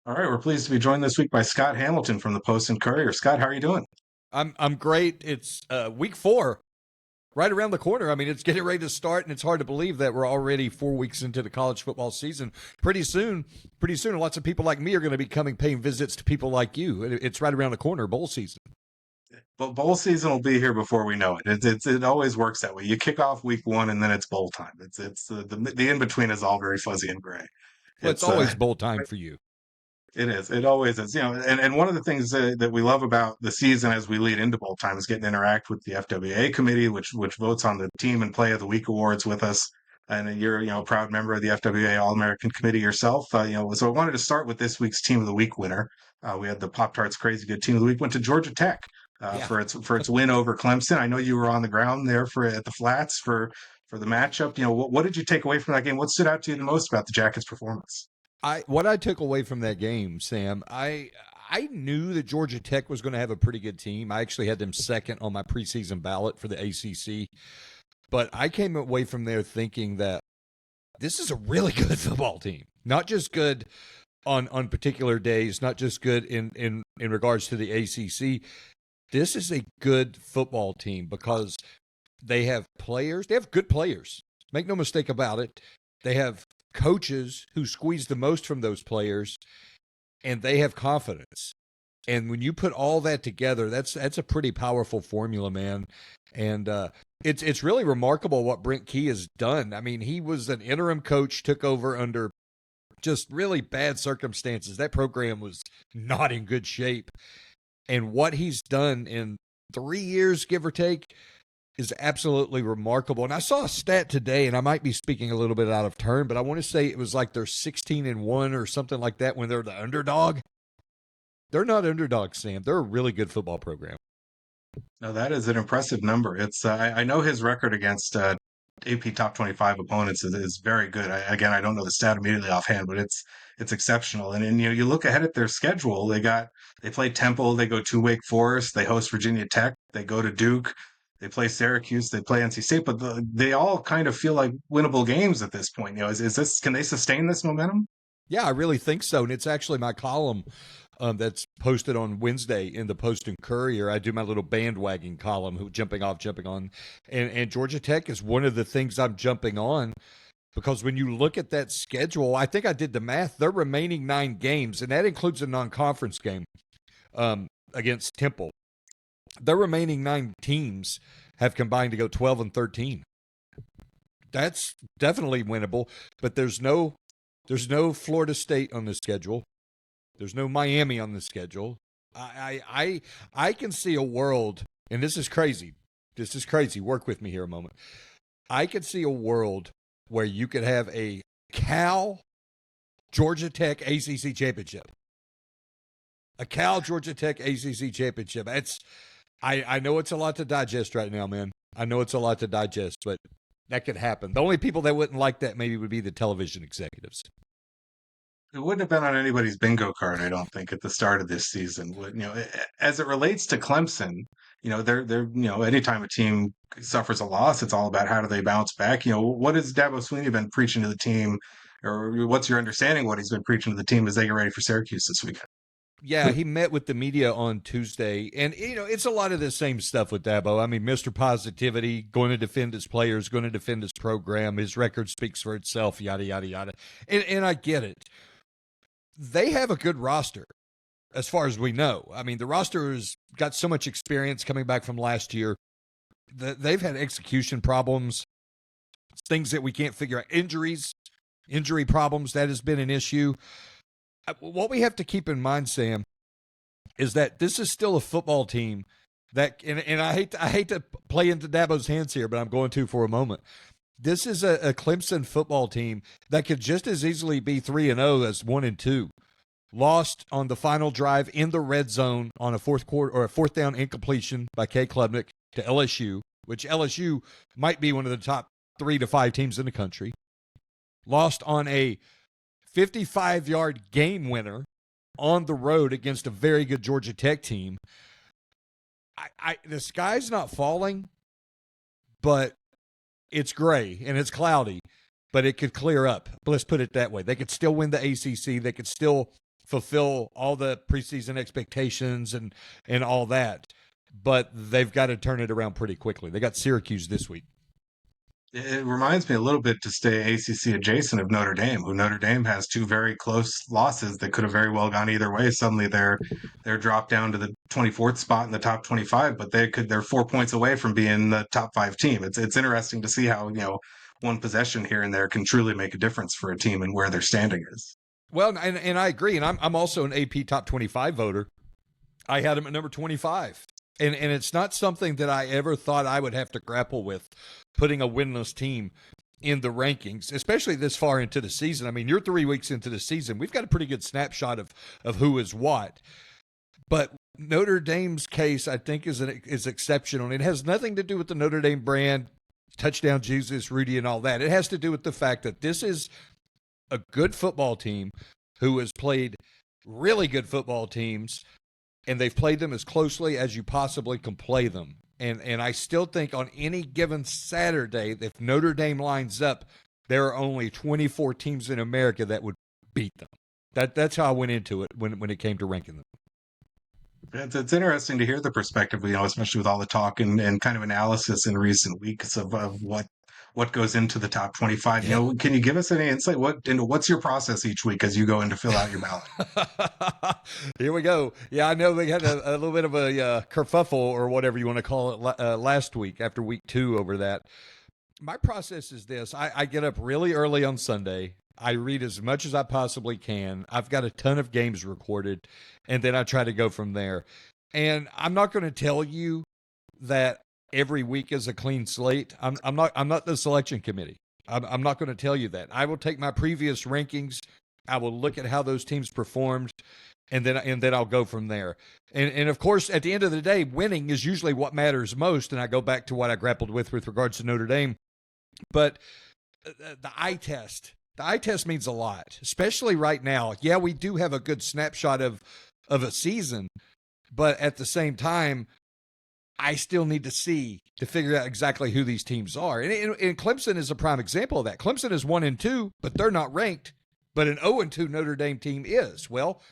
All right, we're pleased to be joined this week by Scott Hamilton from the Post and Courier. Scott, how are you doing? I'm great. It's week 4, right around the corner. I mean, it's getting ready to start, and it's hard to believe that we're already 4 weeks into the college football season. Pretty soon, lots of people like me are going to be coming paying visits to people like you. It's right around the corner, bowl season. But bowl season will be here before we know it. It always works that way. You kick off week 1 and then it's bowl time. The in between is all very fuzzy and gray. Well, it's It's always bowl time for you. it is. It always is. And one of the things that we love about the season as we lead into bowl time is getting to interact with the FWAA committee, which votes on the team and play of the week awards with us. And you're, a proud member of the FWA All American Committee yourself. So I wanted to start with this week's Team of the Week winner. We had the Pop-Tarts Crazy Good Team of the Week went to Georgia Tech Yeah. for its win over Clemson. I know you were on the ground there for at the Flats for the matchup. What did you take away from that game? What stood out to you the most about the Jackets' performance? What I took away from that game, Sam, I knew that Georgia Tech was going to have a pretty good team. I actually had them second on my preseason ballot for the ACC. But I came away from there thinking that this is a really good football team. Not just good on particular days, not just good in regards to the ACC. This is a good football team because they have players. They have good players. Make no mistake about it. They have coaches who squeeze the most from those players, and they have confidence. And when you put all that together, that's a pretty powerful formula, man. And it's really remarkable what Brent Key has done. I mean, he was an interim coach, took over under just really bad circumstances. That program was not in good shape. And what he's done in 3 years, give or take, is absolutely remarkable. And I saw a stat today, and I might be speaking a little bit out of turn, but I want to say it was like they're 16-1 or something like that when they're the underdog. They're not underdogs, Sam. They're a really good football program. No, that is an impressive number. I know his record against AP top 25 opponents is very good. Again, I don't know the stat immediately offhand, but it's exceptional. And you look ahead at their schedule. They play Temple, they go to Wake Forest, they host Virginia Tech, they go to Duke, they play Syracuse, they play NC State, but they all kind of feel like winnable games at this point. Is this can they sustain this momentum? Yeah, I really think so. And it's actually my column that's posted on Wednesday in the Post and Courier. I do my little bandwagon column, jumping on. And Georgia Tech is one of the things I'm jumping on because when you look at that schedule, I think I did the math. Their remaining 9 games, and that includes a non-conference game against Temple. Their remaining 9 teams have combined to go 12-13. That's definitely winnable, but there's no Florida State on the schedule. There's no Miami on the schedule. I can see a world, and this is crazy. This is crazy. Work with me here a moment. I could see a world where you could have a Cal Georgia Tech ACC championship. A Cal Georgia Tech ACC championship. I know it's a lot to digest right now, man. I know it's a lot to digest, but that could happen. The only people that wouldn't like that maybe would be the television executives. It wouldn't have been on anybody's bingo card, I don't think, at the start of this season. As it relates to Clemson, anytime a team suffers a loss, it's all about how do they bounce back. What has Dabo Sweeney been preaching to the team, or what's your understanding of what he's been preaching to the team as they get ready for Syracuse this weekend? Yeah, he met with the media on Tuesday, and it's a lot of the same stuff with Dabo. I mean, Mr. Positivity, going to defend his players, going to defend his program. His record speaks for itself, yada yada yada. And I get it. They have a good roster, as far as we know. I mean, the roster has got so much experience coming back from last year. They've had execution problems, things that we can't figure out, injury problems. That has been an issue. What we have to keep in mind, Sam, is that this is still a football team that, and I hate to play into Dabo's hands here, but I'm going to for a moment. This is a Clemson football team that could just as easily be 3-0 as 1-2. Lost on the final drive in the red zone on a fourth down incompletion by K. Klubnik to LSU, which LSU might be one of the top 3 to 5 teams in the country. Lost on a 55-yard game winner on the road against a very good Georgia Tech team. The sky's not falling, but it's gray and it's cloudy, but it could clear up. Let's put it that way. They could still win the ACC. They could still fulfill all the preseason expectations and all that. But they've got to turn it around pretty quickly. They got Syracuse this week. It reminds me a little bit to stay ACC adjacent of Notre Dame, who Notre Dame has two very close losses that could have very well gone either way. Suddenly they're dropped down to the 24th spot in the top 25, but they're 4 points away from being the top five team. It's interesting to see how, one possession here and there can truly make a difference for a team and where their standing is. Well, and I agree, and I'm also an AP top 25 voter. I had him at number 25. And it's not something that I ever thought I would have to grapple with, putting a winless team in the rankings, especially this far into the season. I mean, you're 3 weeks into the season. We've got a pretty good snapshot of who is what. But Notre Dame's case, I think, is exceptional. And it has nothing to do with the Notre Dame brand, touchdown Jesus, Rudy, and all that. It has to do with the fact that this is a good football team who has played really good football teams, and they've played them as closely as you possibly can play them. And I still think on any given Saturday, if Notre Dame lines up, there are only 24 teams in America that would beat them. That's how I went into it when it came to ranking them. It's interesting to hear the perspective, especially with all the talk and kind of analysis in recent weeks of what goes into the top 25. Yeah. Can you give us any insight? What's your process each week as you go in to fill out your ballot? Here we go. Yeah, I know they had a little bit of a kerfuffle or whatever you want to call it last week after week 2 over that. My process is this. I get up really early on Sunday. I read as much as I possibly can. I've got a ton of games recorded, and then I try to go from there. And I'm not going to tell you that every week is a clean slate. I'm not the selection committee. I'm not going to tell you that. I will take my previous rankings. I will look at how those teams performed, and then I'll go from there. And of course, at the end of the day, winning is usually what matters most. And I go back to what I grappled with regards to Notre Dame. But the eye test. The eye test means a lot, especially right now. Yeah, we do have a good snapshot of a season, but at the same time, I still need to see to figure out exactly who these teams are. And Clemson is a prime example of that. Clemson is 1-2, but they're not ranked, but an 0-2 Notre Dame team is. Well,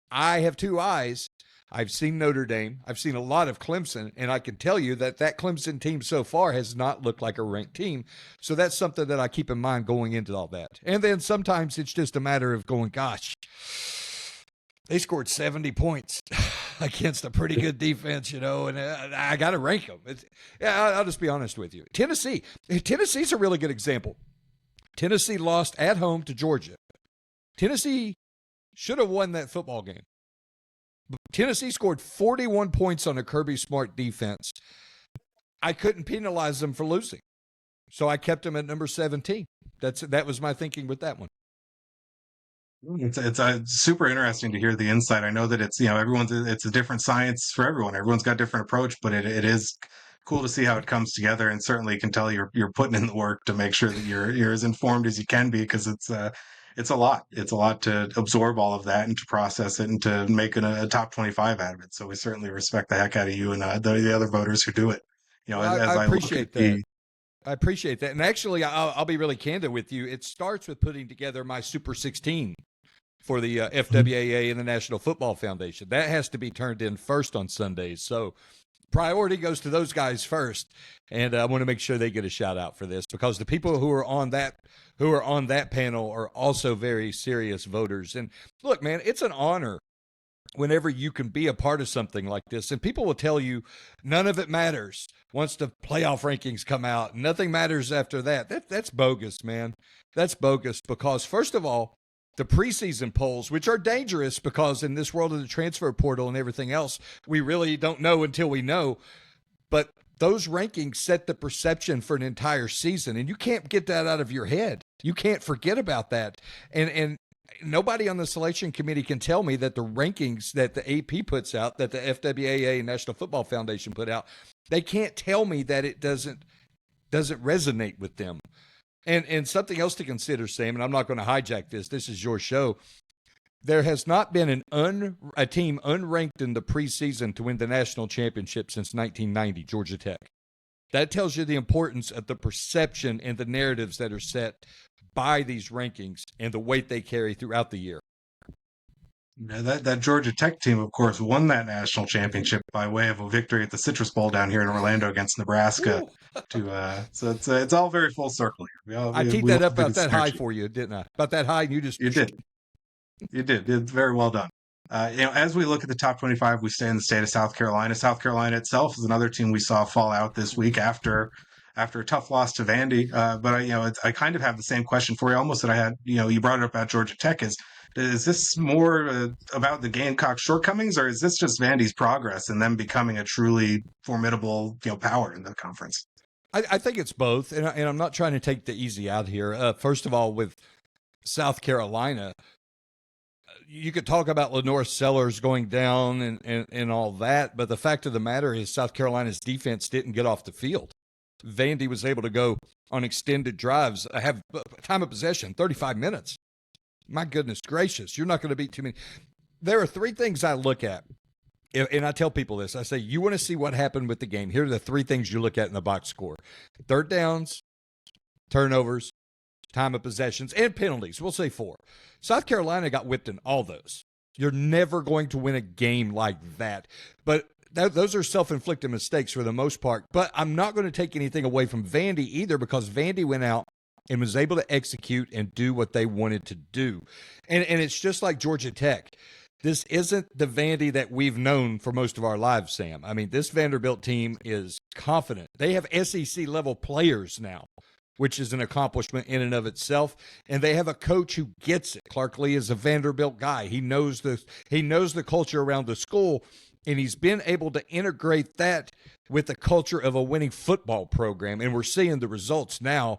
I have two eyes. I've seen Notre Dame. I've seen a lot of Clemson, and I can tell you that Clemson team so far has not looked like a ranked team. So that's something that I keep in mind going into all that. And then sometimes it's just a matter of going, gosh, they scored 70 points against a pretty good defense, and I got to rank them. I'll just be honest with you. Tennessee's a really good example. Tennessee lost at home to Georgia. Tennessee should have won that football game. Tennessee scored 41 points on a Kirby Smart defense. I couldn't penalize them for losing, so I kept them at number 17. That was my thinking with that one. It's super interesting to hear the insight. I know that it's it's a different science for everyone. Everyone's got a different approach, but it is cool to see how it comes together. And certainly, you can tell you're putting in the work to make sure that you're as informed as you can be, because it's a lot. It's a lot to absorb all of that and to process it and to make a top 25 out of it. So we certainly respect the heck out of you and the other voters who do it. I appreciate that. I appreciate that. And actually, I'll be really candid with you. It starts with putting together my Super 16 for the FWAA and the National Football Foundation. That has to be turned in first on Sundays. So priority goes to those guys first. And I want to make sure they get a shout out for this, because the people who are on that panel are also very serious voters. And look, man, it's an honor whenever you can be a part of something like this. And people will tell you none of it matters once the playoff rankings come out. Nothing matters after that. That's bogus, man. That's bogus, because first of all, the preseason polls, which are dangerous because in this world of the transfer portal and everything else, we really don't know until we know. But those rankings set the perception for an entire season, and you can't get that out of your head. You can't forget about that. And nobody on the selection committee can tell me that the rankings that the AP puts out, that the FWAA and National Football Foundation put out, they can't tell me that it doesn't resonate with them. And something else to consider, Sam, and I'm not going to hijack this. This is your show. There has not been a team unranked in the preseason to win the national championship since 1990, Georgia Tech. That tells you the importance of the perception and the narratives that are set by these rankings and the weight they carry throughout the year. Yeah, that Georgia Tech team, of course, won that national championship by way of a victory at the Citrus Bowl down here in Orlando against Nebraska. Ooh, So it's all very full circle here. I teed We that love up a good about that high synergy. for you, didn't I? About that high, and you just You did. You did. It's very well done. As we look at the top 25, we stay in the state of South Carolina. South Carolina itself is another team we saw fall out this week after a tough loss to Vandy. But I kind of have the same question for you, almost that I had. You brought it up about Georgia Tech. Is this more about the Gamecock shortcomings, or is this just Vandy's progress and them becoming a truly formidable power in the conference? I think it's both, and I'm not trying to take the easy out here. First of all, with South Carolina, you could talk about Lenore Sellers going down and all that, but the fact of the matter is South Carolina's defense didn't get off the field. Vandy was able to go on extended drives, have time of possession, 35 minutes. My goodness gracious, you're not going to beat too many. There are three things I look at, and I tell people this. I say, you want to see what happened with the game. Here are the three things you look at in the box score: third downs, turnovers, time of possessions, and penalties. We'll say four. South Carolina got whipped in all those. You're never going to win a game like that. But those are self-inflicted mistakes for the most part. But I'm not going to take anything away from Vandy either, because Vandy went out and was able to execute and do what they wanted to do. And it's just like Georgia Tech. This isn't the Vandy that we've known for most of our lives, Sam. I mean, this Vanderbilt team is confident. They have SEC level players now, which is an accomplishment in and of itself. And they have a coach who gets it. Clark Lee is a Vanderbilt guy. He knows the culture around the school, and he's been able to integrate that with the culture of a winning football program. And we're seeing the results now.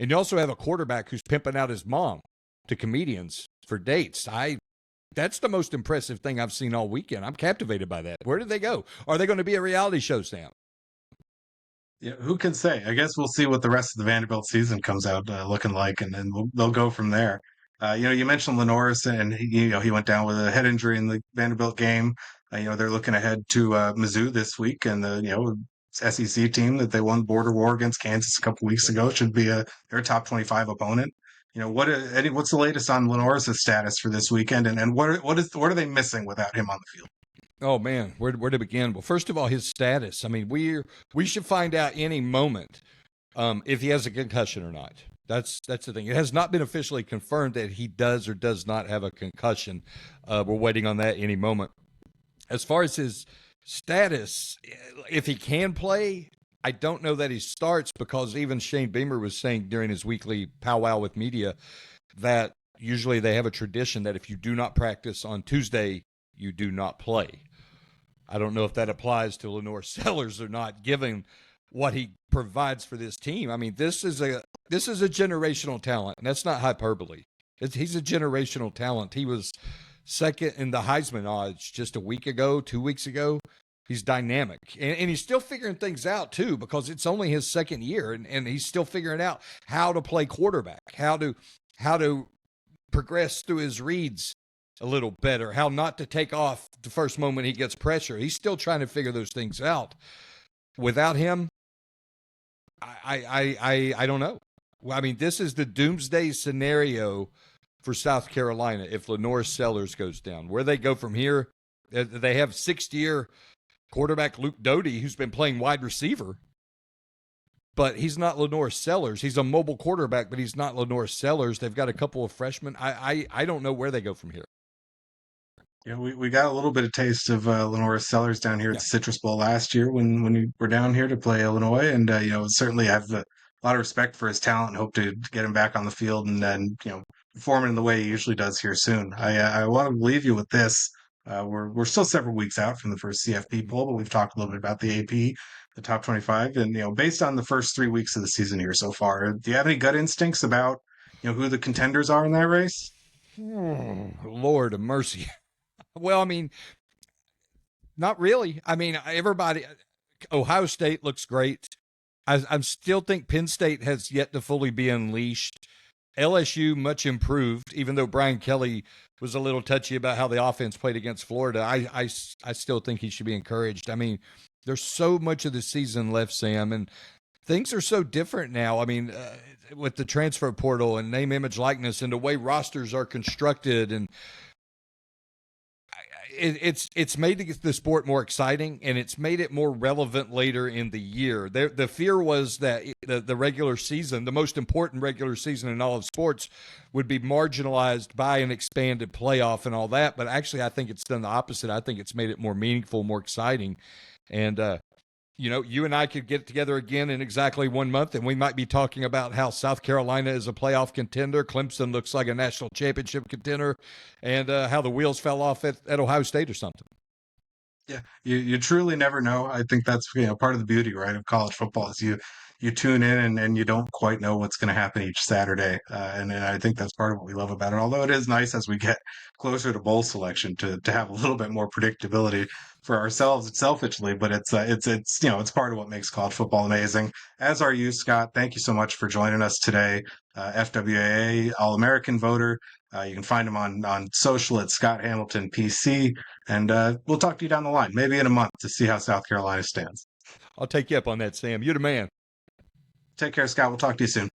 And you also have a quarterback who's pimping out his mom to comedians for dates. That's the most impressive thing I've seen all weekend. I'm captivated by that. Where did they go? Are they going to be a reality show, Sam? Yeah, who can say? I guess we'll see what the rest of the Vanderbilt season comes out looking like, and then they'll go from there. You mentioned Lenoris, and he went down with a head injury in the Vanderbilt game. They're looking ahead to Mizzou this week, and the SEC team that they won border war against Kansas a couple weeks ago should be their top 25 opponent. What's the latest on Lenoris' status for this weekend, and what are they missing without him on the field? Oh man, where to begin? Well, first of all, his status. I mean, we should find out any moment if he has a concussion or not. That's the thing. It has not been officially confirmed that he does or does not have a concussion. We're waiting on that any moment. As far as his status, if he can play, I don't know that he starts, because even Shane Beamer was saying during his weekly powwow with media that usually they have a tradition that if you do not practice on Tuesday, you do not play. I don't know if that applies to Lenore Sellers or not, given what he provides for this team. I mean, this is a generational talent, and that's not hyperbole. He's a generational talent. He was second in the Heisman odds just a week ago, 2 weeks ago. He's dynamic, and he's still figuring things out too, because it's only his second year, and he's still figuring out how to play quarterback, how to progress through his reads a little better, how not to take off the first moment he gets pressure. He's still trying to figure those things out. Without him, I don't know. I mean, this is the doomsday scenario for South Carolina if Lenore Sellers goes down. Where they go from here, they have sixth-year quarterback Luke Doty, who's been playing wide receiver, but he's not Lenore Sellers. He's a mobile quarterback, but he's not Lenore Sellers. They've got a couple of freshmen. I don't know where they go from here. Yeah, we got a little bit of taste of Lenora Sellers down here at Yeah. the Citrus Bowl last year when we were down here to play Illinois, and certainly have a lot of respect for his talent and hope to get him back on the field and then performing in the way he usually does here soon. I want to leave you with this. We're still several weeks out from the first CFP poll, but we've talked a little bit about the AP, the top 25, and based on the first 3 weeks of the season here so far, do you have any gut instincts about who the contenders are in that race? Lord of mercy. Well, I mean, not really. I mean, everybody, Ohio State looks great. I still think Penn State has yet to fully be unleashed. LSU much improved, even though Brian Kelly was a little touchy about how the offense played against Florida. I still think he should be encouraged. I mean, there's so much of the season left, Sam, and things are so different now. I mean, with the transfer portal and name, image, likeness, and the way rosters are constructed, and it's made the sport more exciting, and it's made it more relevant later in the year. The fear was that the regular season, the most important regular season in all of sports, would be marginalized by an expanded playoff and all that. But actually, I think it's done the opposite. I think it's made it more meaningful, more exciting, and you and I could get together again in exactly 1 month, and we might be talking about how South Carolina is a playoff contender, Clemson looks like a national championship contender, and how the wheels fell off at Ohio State or something. Yeah, you truly never know. I think that's part of the beauty, right, of college football is you tune in and you don't quite know what's going to happen each Saturday, and I think that's part of what we love about it. Although it is nice as we get closer to bowl selection to have a little bit more predictability for ourselves selfishly, but it's part of what makes college football amazing. As are you, Scott. Thank you so much for joining us today. FWAA All American voter. You can find him on social at Scott Hamilton PC. And we'll talk to you down the line, maybe in a month, to see how South Carolina stands. I'll take you up on that, Sam. You're the man. Take care, Scott. We'll talk to you soon.